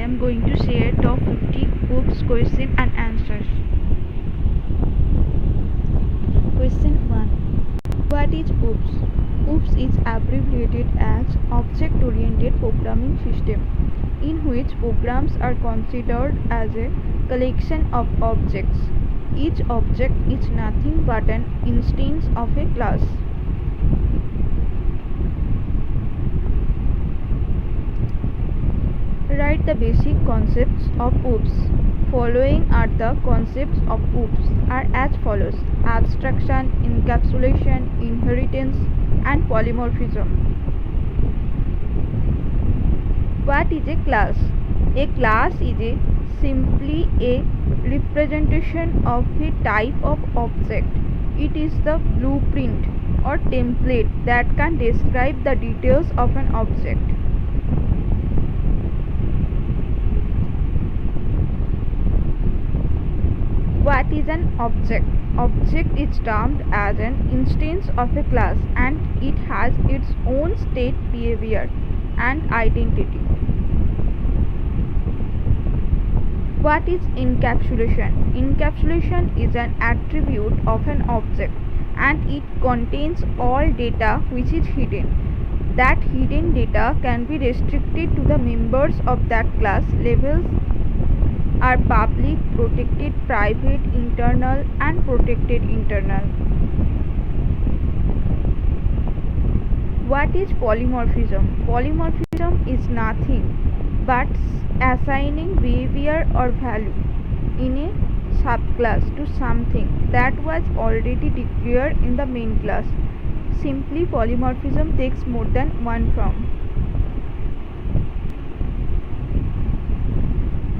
am going to share top 50 OOPS question and answers. Question 1. What is OOPS? OOPS is abbreviated as Object Oriented Programming System, in which programs are considered as a collection of objects. Each object is nothing but an instance of a class. Write the basic concepts of OOPS. Following are the concepts of OOPS are as follows: abstraction, encapsulation, inheritance, and polymorphism. What is a class? A class is simply a representation of a type of object. It is the blueprint or template that can describe the details of an object. What is an object? Object is termed as an instance of a class, and it has its own state, behavior, and identity. What is encapsulation? Encapsulation is an attribute of an object, and it contains all data which is hidden. That hidden data can be restricted to the members of that class. Labels are public, protected, private, internal, and protected internal. What is polymorphism? Polymorphism is nothing but assigning behavior or value in a subclass to something that was already declared in the main class. Simply, polymorphism takes more than one form.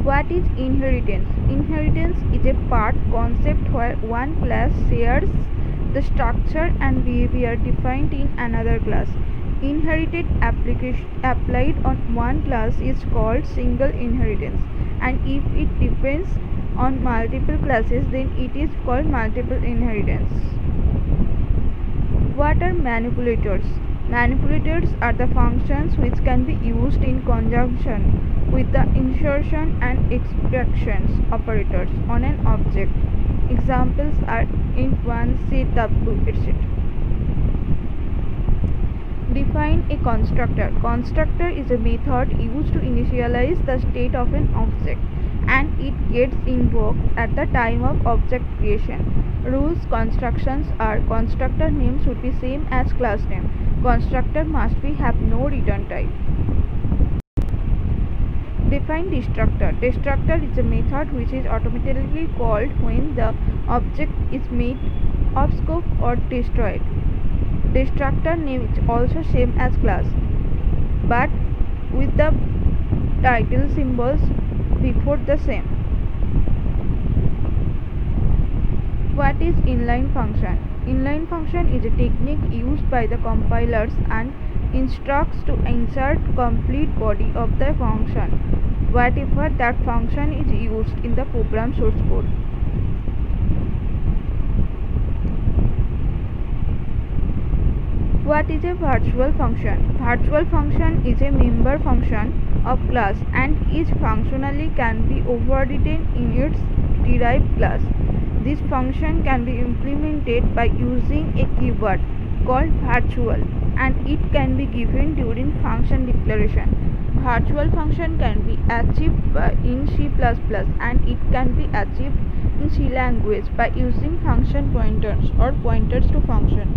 What is inheritance? Inheritance is a part concept where one class shares the structure and behavior defined in another class. Inherited application applied on one class is called single inheritance, and if it depends on multiple classes, then it is called multiple inheritance. What are manipulators? Manipulators are the functions which can be used in conjunction with the insertion and extraction operators on an object. Examples are int1, setw, etc. Define a constructor. Constructor is a method used to initialize the state of an object, and it gets invoked at the time of object creation. Rules constructions are: constructor name should be same as class name. Constructor must have no return type. Define destructor. Destructor is a method which is automatically called when the object is made of scope or destroyed. Destructor name is also same as class, but with the title symbols before the same. What is inline function? Inline function is a technique used by the compilers and instructs to insert complete body of the function whatever that function is used in the program source code. What is a virtual function? Virtual function is a member function of class, and each functionally can be overridden in its derived class. This function can be implemented by using a keyword called virtual, and it can be given during function declaration. Virtual function can be achieved in C++, and it can be achieved in C language by using function pointers or pointers to function.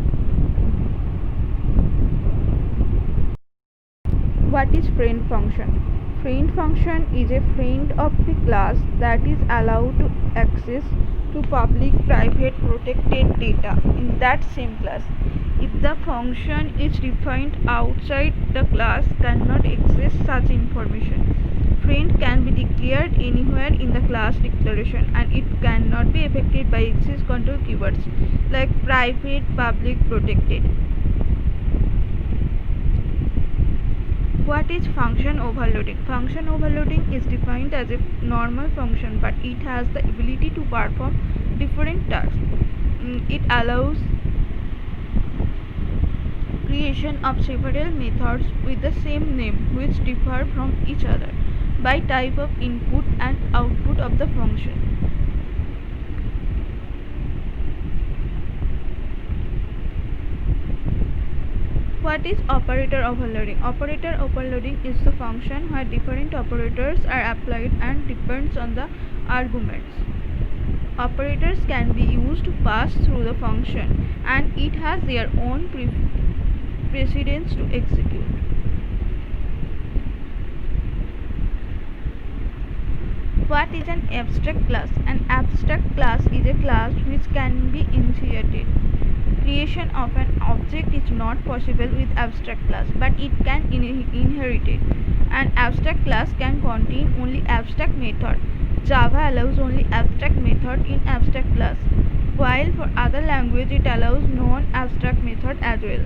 What is friend function? Friend function is a friend of the class that is allowed to access to public, private, protected data in that same class. If the function is defined outside the class, cannot access such information. Friend can be declared anywhere in the class declaration, and it cannot be affected by access control keywords like private, public, protected. What is function overloading? Function overloading is defined as a normal function, but it has the ability to perform different tasks. It allows creation of several methods with the same name which differ from each other. by type of input and output of the function. What is operator overloading? Operator overloading is the function where different operators are applied and depends on the arguments. Operators can be used to pass through the function and it has their own precedence to execute. What is an abstract class? An abstract class is a class which can be initiated. Creation of an object is not possible with abstract class, but it can inherit it. An abstract class can contain only abstract method. Java allows only abstract method in abstract class, while for other language it allows non-abstract method as well.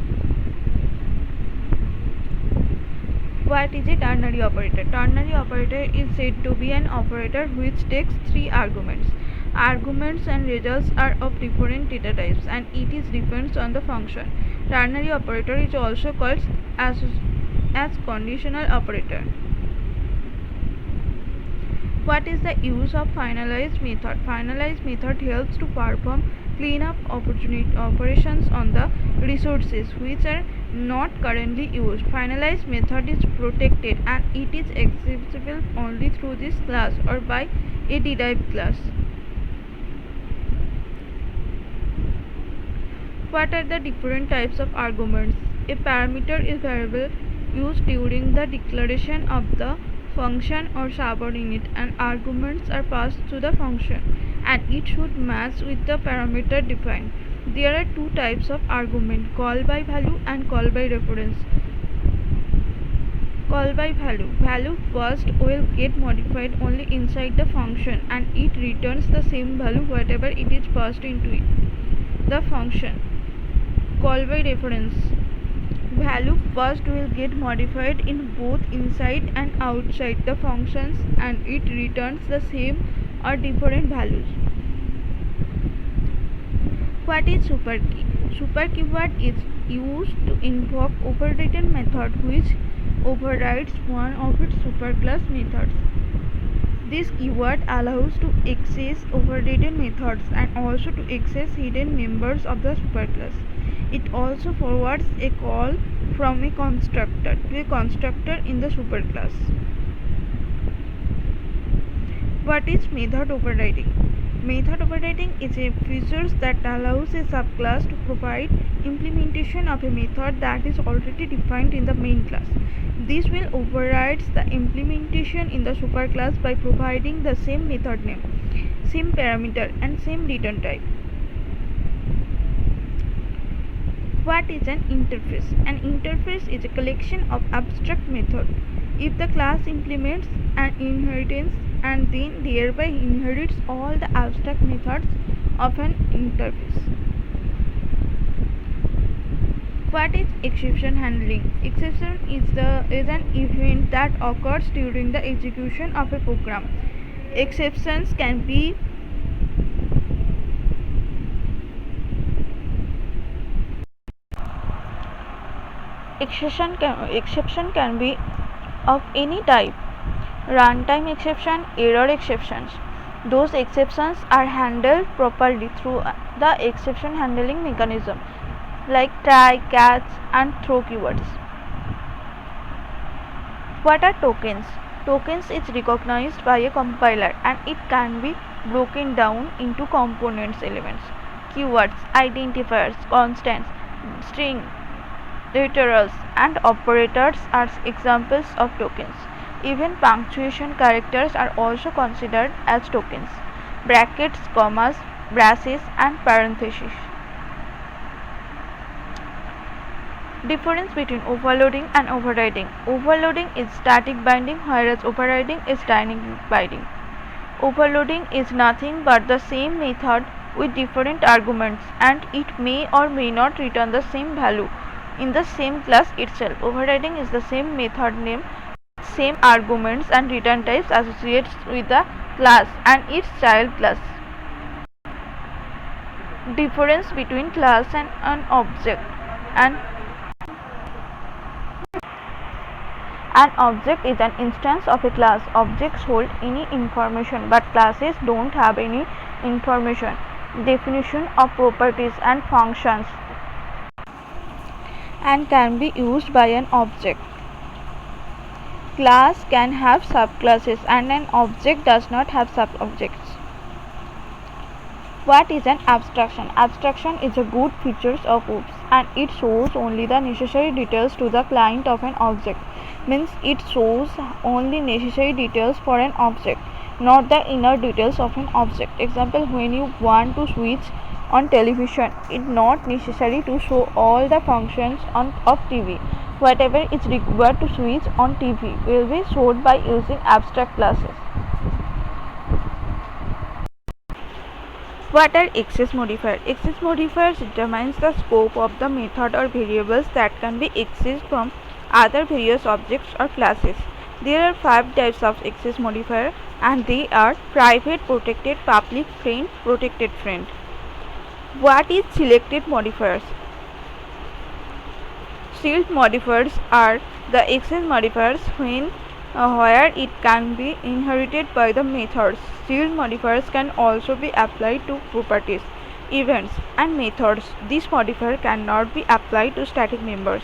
What is a ternary operator? Ternary operator is said to be an operator which takes three arguments. Arguments and results are of different data types and it is depends on the function. Ternary operator is also called as conditional operator. What is the use of finalize method? Finalize method helps to perform cleanup operations on the resources which are not currently used. Finalize method is protected and it is accessible only through this class or by a derived class. What are the different types of arguments? A parameter is variable used during the declaration of the function or subordinate, and arguments are passed to the function and it should match with the parameter defined. There are two types of argument, call by value and call by reference. Call by value. Value first will get modified only inside the function and it returns the same value whatever it is passed into it. The function. Call by reference. Value first will get modified in both inside and outside the functions and it returns the same or different values. What is super key? Super keyword is used to invoke overridden method which overrides one of its superclass methods. This keyword allows to access overridden methods and also to access hidden members of the superclass. It also forwards a call from a constructor to a constructor in the superclass. What is method overriding? Method overriding is a feature that allows a subclass to provide implementation of a method that is already defined in the main class. This will override the implementation in the superclass by providing the same method name, same parameter and same return type. What is an interface? An interface is a collection of abstract methods. If the class implements an inheritance and then thereby inherits all the abstract methods of an interface. What is exception handling? Exception is an event that occurs during the execution of a program. Exceptions can be exception can be of any type. Runtime exception, error exceptions. Those exceptions are handled properly through the exception handling mechanism like try, catch and throw keywords. What are tokens? Tokens is recognized by a compiler and it can be broken down into components elements. Keywords, identifiers, constants, string, literals and operators are examples of tokens. Even punctuation characters are also considered as tokens. Brackets, commas, braces and parentheses. Difference between overloading and overriding. Overloading is static binding whereas overriding is dynamic binding. Overloading is nothing but the same method with different arguments and it may or may not return the same value in the same class itself. Overriding is the same method name, same arguments and return types associated with the class and its child class. Difference between class and an object. And An object is an instance of a class. Objects hold any information, but classes don't have any information. Definition of properties and functions and can be used by an object. Class can have subclasses and an object does not have subobjects. What is an abstraction? Abstraction is a good feature of OOPS and it shows only the necessary details to the client of an object. Means it shows only necessary details for an object, not the inner details of an object. Example, when you want to switch on television, it's not necessary to show all the functions of TV. Whatever is required to switch on TV will be shown by using abstract classes. What are access modifiers? Access modifiers determines the scope of the method or variables that can be accessed from other various objects or classes. There are 5 types of access modifier and they are private, protected, public, friend, protected friend. What is selected modifiers? Sealed modifiers are the access modifiers where it can be inherited by the methods. Sealed modifiers can also be applied to properties, events, and methods. This modifier cannot be applied to static members.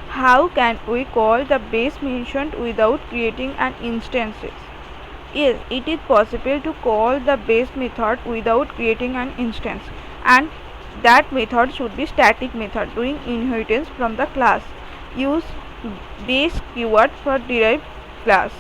How can we call the base mentioned without creating an instance? Yes, it is possible to call the base method without creating an instance, and that method should be static method doing inheritance from the class. Use base keyword for derived class.